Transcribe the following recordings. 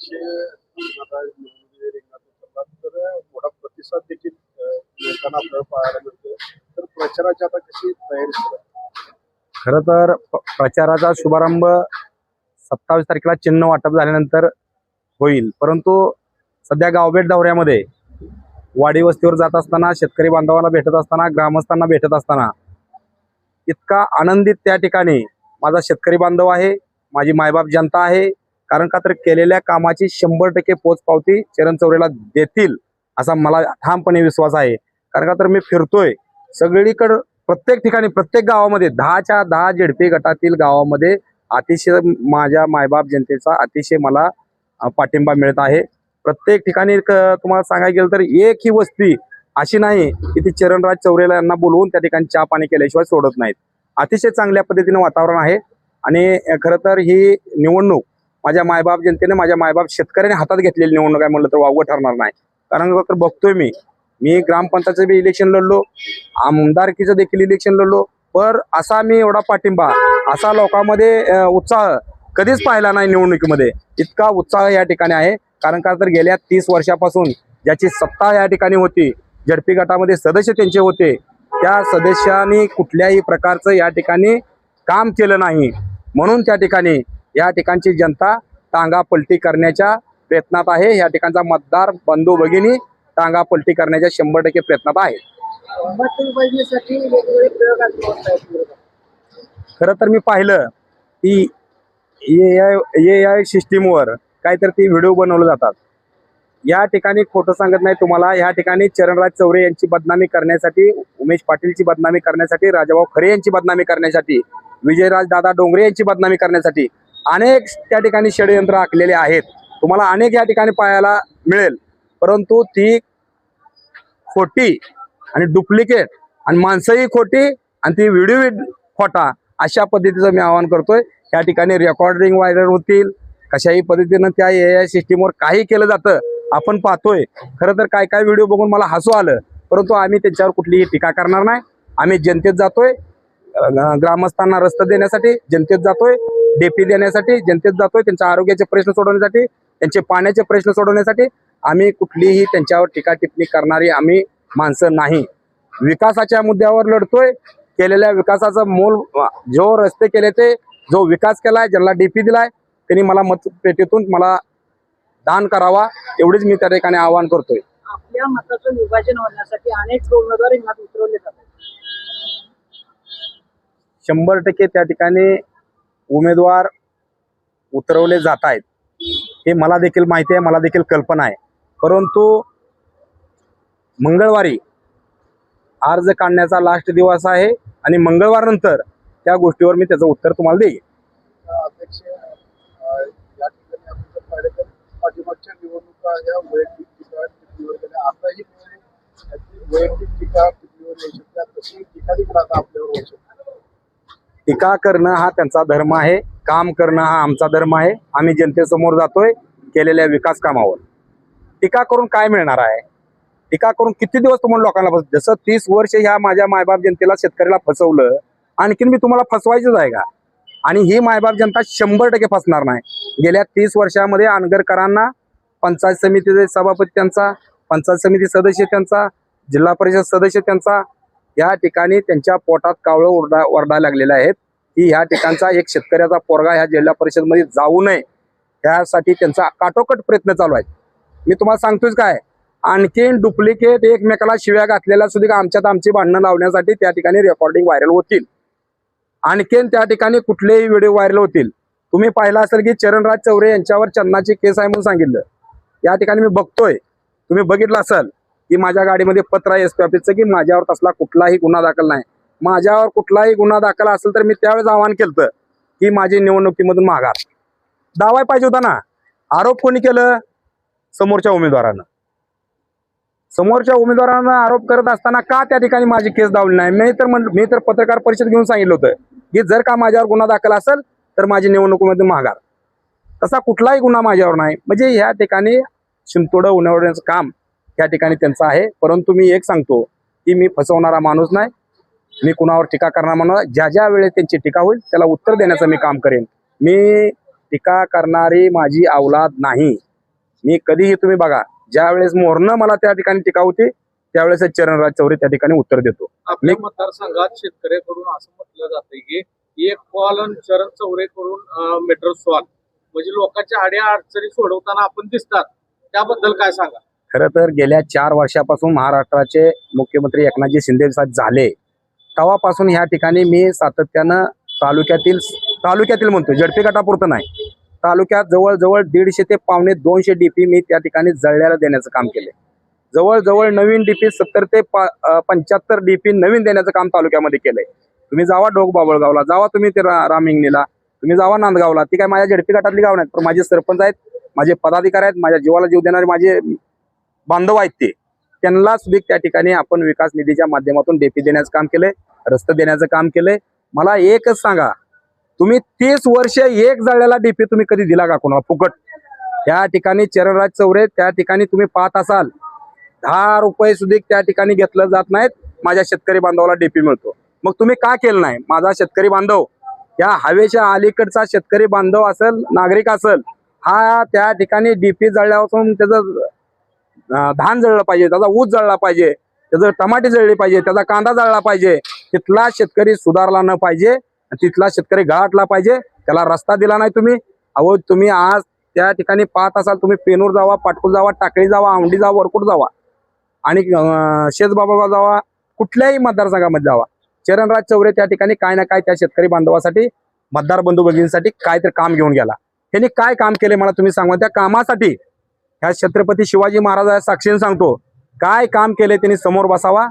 आता निवडणुकीच्या रिंगणात उतरलात तर मोठा प्रतिसाद देखील मिळताना आपल्याला पाहायला मिळतोय. तर प्रचाराची आता कशी तयारी सुरू आहे? खरं तर प्रचाराचा शुभारंभ 27 तारखेला चिन्ह वाटप झाल्यानंतर होईल, परंतु सध्या गावभेट दौऱ्यामध्ये वाडी वस्तीवर जात असताना, शेतकरी बांधवांना भेटत असताना, ग्रामस्थांना भेटत असताना इतका आनंदित त्या ठिकाणी माझा शेतकरी बांधव आहे, माझी मायबाप जनता आहे. कारण का तर केलेल्या कामाची 100% पोचपावती चरण चौरेला देतील असा मला ठामपणे विश्वास आहे. कारण का तर मी फिरतोय सगळीकडे, प्रत्येक ठिकाणी, प्रत्येक गावामध्ये 10च्या 10 झेडपी गटातील गावामध्ये अतिशय माझ्या मायबाप जनतेचा अतिशय मला पाठिंबा मिळत आहे. प्रत्येक ठिकाणी तुम्हाला सांगायला गेलं तर एक ही वस्ती अशी नाही की ती चरणराज चौरेला यांना बोलवून त्या ठिकाणी चहा पाणी केल्याशिवाय सोडत नाहीत. अतिशय चांगल्या पद्धतीने वातावरण आहे. आणि खरं तर ही निवडणूक माझ्या मायबाप जनतेने, माझ्या मायबाप शेतकऱ्याने हातात घेतलेली निवडणूक आहे म्हणलं तर वावगं ठरणार नाही. कारण तर बघतोय मी ग्रामपंचायतचं बी इलेक्शन लढलो, आमदारकीचं देखील इलेक्शन लढलो, पर असा मी एवढा पाठिंबा, असा लोकांमध्ये उत्साह कधीच पाहिला नाही निवडणुकीमध्ये. इतका उत्साह या ठिकाणी आहे. कारण का तर गेल्या 30 वर्षापासून ज्याची सत्ता या ठिकाणी होती, झडपी गटामध्ये सदस्य त्यांचे होते, त्या सदस्यांनी कुठल्याही प्रकारचं या ठिकाणी काम केलं नाही. म्हणून त्या ठिकाणी या ठिकाणची जनता टांगा पलटी करण्याच्या प्रयत्नात आहे. या ठिकाणचा मतदार बंधू भगिनी टांगा पलटी करण्याच्या 100% प्रयत्नात आहे. खरं तर मी पाहिलं की AI सिस्टीमवर काहीतरी ती व्हिडिओ बनवले जातात. या ठिकाणी खोटं सांगत नाही तुम्हाला, या ठिकाणी चरणराज चौरे यांची बदनामी करण्यासाठी, उमेश पाटीलची बदनामी करण्यासाठी, राजाभाऊ खरे यांची बदनामी करण्यासाठी, विजयराज दादा डोंगरे यांची बदनामी करण्यासाठी अनेक त्या ठिकाणी षडयंत्र आखलेले आहेत. तुम्हाला अनेक या ठिकाणी पाहायला मिळेल. परंतु ती खोटी आणि डुप्लिकेट आणि माणसंही खोटी आणि ती व्हिडिओ खोटा, अशा पद्धतीचं मी आवाहन करतोय. या ठिकाणी रेकॉर्डिंग व्हायरल होतील, कशाही पद्धतीनं त्या AI सिस्टीमवर काही केलं जातं आपण पाहतोय. खरं तर काय काय व्हिडिओ बघून मला हसू आलं, परंतु आम्ही त्याच्यावर कुठलीही टीका करणार नाही. आम्ही जनतेत जातोय, ग्रामस्थांना रस्ते देण्यासाठी जनतेत जातोय, डेपी देण्यासाठी जनतेत जातोय, त्यांच्या आरोग्याचे प्रश्न सोडवण्यासाठी, त्यांचे पाण्याचे प्रश्न सोडवण्यासाठी. आम्ही कुठलीही त्यांच्यावर टीका टिप्पणी करणारी आम्ही माणसं नाही. विकासाच्या मुद्द्यावर लढतोय. केलेल्या विकासाचं मोल, जो रस्ते केले, ते जो विकास केलाय, ज्यांना डीपी दिलाय, त्यांनी मला मतपेटीतून मला दान करावा, एवढीच मी त्या ठिकाणी आवाहन करतोय. आपल्या मताचं विभाजन होण्यासाठी अनेक उमेदवार रिंगणात उतरवले जातात. 100% त्या ठिकाणी उमेदवार उतरवले जात आहेत, हे मला देखील माहिती आहे, मला देखील कल्पना आहे. परंतु मंगळवारी अर्ज काढण्याचा लास्ट दिवस आहे आणि मंगळवार नंतर त्या गोष्टीवर मी त्याचं उत्तर तुम्हाला देईन. अध्यक्ष, या ठिकाणी आपण जर पाहिलं तर पाठीमागच्या निवडणुका या वैयक्तिक टीका टिप्पणीवर गेल्या. आताही वैयक्तिक टीका टिप्पणीवर येऊ शकतात, तशी टीका देखील आता आपल्यावर होऊ शकते. टीका करणं हा त्यांचा धर्म आहे, काम करणं हा आमचा धर्म आहे. आम्ही जनतेसमोर जातोय केलेल्या विकास कामावर. टीका करून काय मिळणार आहे? टीका करून किती दिवस तुम्हाला लोकांना जसं 30 वर्ष ह्या माझ्या मायबाप जनतेला, शेतकऱ्याला फसवलं, आणखीन मी तुम्हाला फसवायचंच आहे का? आणि ही मायबाप जनता 100% फसणार नाही. गेल्या 30 वर्षामध्ये अनगरकरांना पंचायत समितीचे सभापती त्यांचा, पंचायत समिती सदस्य त्यांचा, जिल्हा परिषद सदस्य त्यांचा, या ठिकाणी त्यांच्या पोटात कावळं ओरडायला लागलेले आहेत की ह्या ठिकाणचा एक शेतकऱ्याचा पोरगा ह्या जिल्हा परिषदमध्ये जाऊ नये, त्यासाठी त्यांचा काटोकट प्रयत्न चालू आहे. मी तुम्हाला सांगतोच काय, आणखीन डुप्लिकेट एकमेकाला शिव्या घातलेल्या सुद्धा आमच्यात आमची भांडणं लावण्यासाठी त्या ठिकाणी रेकॉर्डिंग व्हायरल होतील. आणखीन त्या ठिकाणी कुठलेही व्हिडिओ व्हायरल होतील. तुम्ही पाहिलं असेल की चरणराज चौरे यांच्यावर चन्नाची केस आहे म्हणून सांगितलं. या ठिकाणी मी बघतोय, तुम्ही बघितलं असेल की माझ्या गाडीमध्ये पत्र आहे SP ऑफिसचं की माझ्यावर तसला कुठलाही गुन्हा दाखल नाही. माझ्यावर कुठलाही गुन्हा दाखल असेल तर मी त्यावेळेस आवाहन केलं की माझी निवडणुकीमधून माघार दावाय पाहिजे होता ना. आरोप कोणी केलं? समोरच्या उमेदवारानं. समोरच्या उमेदवारांना आरोप करत असताना का त्या ठिकाणी माझी केस दावली नाही? मी तर पत्रकार परिषद घेऊन सांगितलं होतं की जर का माझ्यावर गुन्हा दाखल असेल तर माझी निवडणुकीमध्ये माघार. तसा कुठलाही गुन्हा माझ्यावर नाही. म्हणजे ह्या ठिकाणी शिंतोडं उन्हाळण्याचं काम त्या ठिकाणी त्यांचं आहे. परंतु मी एक सांगतो की मी फसवणारा माणूस नाही, मी कुणावर टीका करणार माणूस. ज्या ज्या वेळेस त्यांची टीका होईल त्याला उत्तर देण्याचं मी काम करेन. मी टीका करणारी माझी औलाद नाही. मी कधीही तुम्ही बघा, ज्या वेळेस मोहरनं मला त्या ठिकाणी टीका होती त्यावेळेस चरणराज चौरे त्या ठिकाणी उत्तर देतो. आपल्या मतदारसंघात शेतकऱ्याकडून असं म्हटलं जातंय की एक कॉल आणि चरण चौरेकडून मीटर सॉल्व म्हणजे लोकांच्या अड्या अडचणी सोडवताना आपण दिसतात, त्याबद्दल काय सांगा? खरं तर गेल्या 4 वर्षापासून महाराष्ट्राचे मुख्यमंत्री एकनाथजी शिंदे साहेब झाले तेव्हापासून ह्या ठिकाणी मी सातत्यानं तालुक्यातील म्हणतो, झडपी गटापुरतं नाही, तालुक्यात जवळजवळ 150 ते पावणे 200 डीपी मी त्या ठिकाणी जळल्याला देण्याचं काम केले. जवळजवळ नवीन डीपी 70 ते 75 डीपी नवीन देण्याचं काम तालुक्यामध्ये केलंय. तुम्ही जावा डोक बाबळगावला, जावा तुम्ही ते रामहिंगणीला, तुम्ही जावा नांदगावला. ती काय माझ्या झडपी गटातली गाव नाहीत, पण माझे सरपंच आहेत, माझे पदाधिकारी आहेत, माझ्या जीवाला जीव देणारे माझे बांधव आहेत, ते त्यांना सुद्धा त्या ठिकाणी आपण विकास निधीच्या माध्यमातून डीपी देण्याचं काम केलंय, रस्ते देण्याचं काम केलंय. मला एकच सांगा, तुम्ही 30 वर्ष एक जळलेला डीपी तुम्ही कधी दिला का कोणाला फुकट? त्या ठिकाणी चरणराज चौरे त्या ठिकाणी तुम्ही पाहत असाल 10 रुपये सुद्धा त्या ठिकाणी घेतलं जात नाहीत, माझ्या शेतकरी बांधवाला डीपी मिळतो. मग तुम्ही का केलं नाही? माझा शेतकरी बांधव, या हवेच्या अलीकडचा शेतकरी बांधव असेल, नागरिक असेल, हा त्या ठिकाणी डीपी जळल्यापासून त्याचं धान जळलं पाहिजे, त्याचा ऊस जळला पाहिजे, त्याचं टमाटे जळली पाहिजे, त्याचा कांदा जळला पाहिजे. तिथला शेतकरी सुधारला न पाहिजे, तिथला शेतकरी गळाटला पाहिजे, त्याला रस्ता दिला नाही तुम्ही. अहो तुम्ही आज त्या ठिकाणी पाहत असाल, तुम्ही पेनूर जावा, पाटकुल जावा, टाकळी जावा, औंढी जावा, वरकुट जावा आणि शेजबाबा जावा, कुठल्याही मतदारसंघामध्ये जावा, चरणराज चौरे त्या ठिकाणी काय ना काय त्या शेतकरी बांधवासाठी, मतदार बंधू भगिनींसाठी काहीतरी काम घेऊन गेला. त्यांनी काय काम केले मला तुम्ही सांगा. त्या कामासाठी ह्या छत्रपती शिवाजी महाराजांच्या साक्षीने सांगतो, काय काम केले त्यांनी समोर बसावा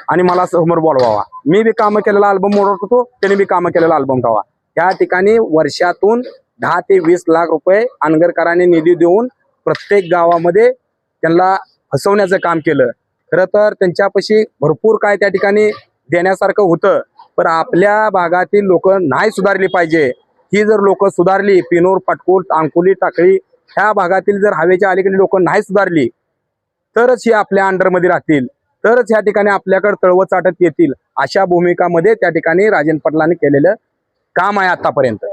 आणि मला समोर बोलवावा. मी बी कामं केलेला अल्बम ओळखतो, त्यांनी बी कामं केलेला अल्बम ठेवा. त्या ठिकाणी वर्षातून 10 ते 20 लाख रुपये अनगरकरांनी निधी देऊन प्रत्येक गावामध्ये त्यांना फसवण्याचं काम केलं. खरं तर त्यांच्यापाशी भरपूर काय त्या ठिकाणी देण्यासारखं होतं, पण आपल्या भागातील लोक नाही सुधारली पाहिजे. ही जर लोक सुधारली, पिनोर, पाटकुल, अंकुली, टाकळी ह्या भागातील जर हवेच्या अलीकडे लोक नाही सुधारली तरच ही आपल्या अंडरमध्ये राहतील, तरच ह्या ठिकाणी आपल्याकडे तळवत चाटत येतील. अशा भूमिकामध्ये त्या ठिकाणी राजन पाटलांनी केलेलं काम आहे आतापर्यंत.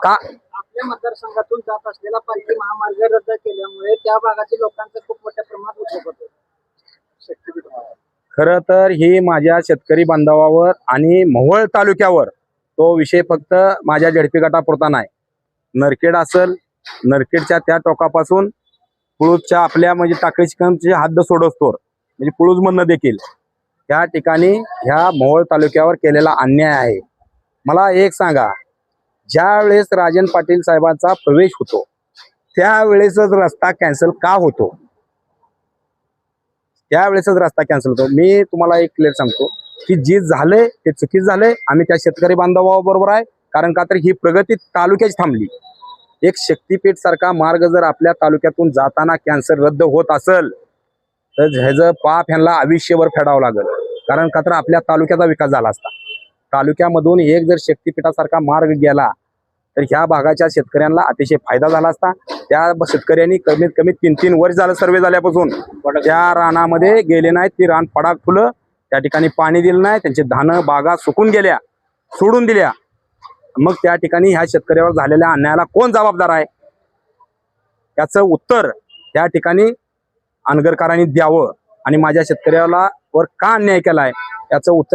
का आपल्या मतदारसंघातून जात असलेला पालखी महामार्ग रद्द केल्यामुळे त्या भागातील लोकांचं खूप मोठ्या प्रमाणात उपयोग होतो. शक्तीपीठ खरं तर ही माझ्या शेतकरी बांधवावर आणि मोहोळ तालुक्यावर तो विषय फक्त माझ्या झडपी गटापुरता नाही. नरखेड असेल, नरखेडच्या त्या टोकापासून पुळूजच्या आपल्या म्हणजे टाकळीची हद्द सोडोस्तोर म्हणजे पुळूजमधनं देखील त्या ठिकाणी ह्या मोहोळ तालुक्यावर केलेला अन्याय आहे. मला एक सांगा, ज्या वेळेस राजन पाटील साहेबांचा प्रवेश होतो त्यावेळेसच रस्ता कॅन्सल का होतो? त्यावेळेसच रस्ता कॅन्सल होतो. मी तुम्हाला एक क्लिअर सांगतो की जे झालंय ते चुकीचं झालंय. आम्ही त्या शेतकरी बांधवाबरोबर आहे, कारण का तर ही प्रगती तालुक्याची थांबली. एक शक्तीपीठ सारखा मार्ग जर आपल्या तालुक्यातून जाताना कॅन्सल रद्द होत असेल तर ह्याचं पाप ह्यांना आयुष्यभर फेडावं लागेल, कारण का तर आपल्या तालुक्याचा विकास झाला असता. तालुक्यामधून एक जर शक्तीपीठासारखा मार्ग गेला तर ह्या भागाच्या शेतकऱ्यांना अतिशय फायदा झाला असता. त्या शेतकऱ्यांनी कमीत कमी 3-3 वर्ष झालं सर्वे झाल्यापासून त्या रानामध्ये गेले नाहीत. ती रान पडाक फुलं, त्या ठिकाणी पाणी दिलं नाही, त्यांचे धानं बागा सुकून गेल्या, सोडून दिल्या. मग त्या ठिकाणी ह्या शेतकऱ्यावर झालेल्या अन्यायाला कोण जबाबदार आहे? याचं उत्तर त्या ठिकाणी अनगरकरांनी द्यावं आणि माझ्या शेतकऱ्याला वर का अन्याय केलाय याचं उत्तर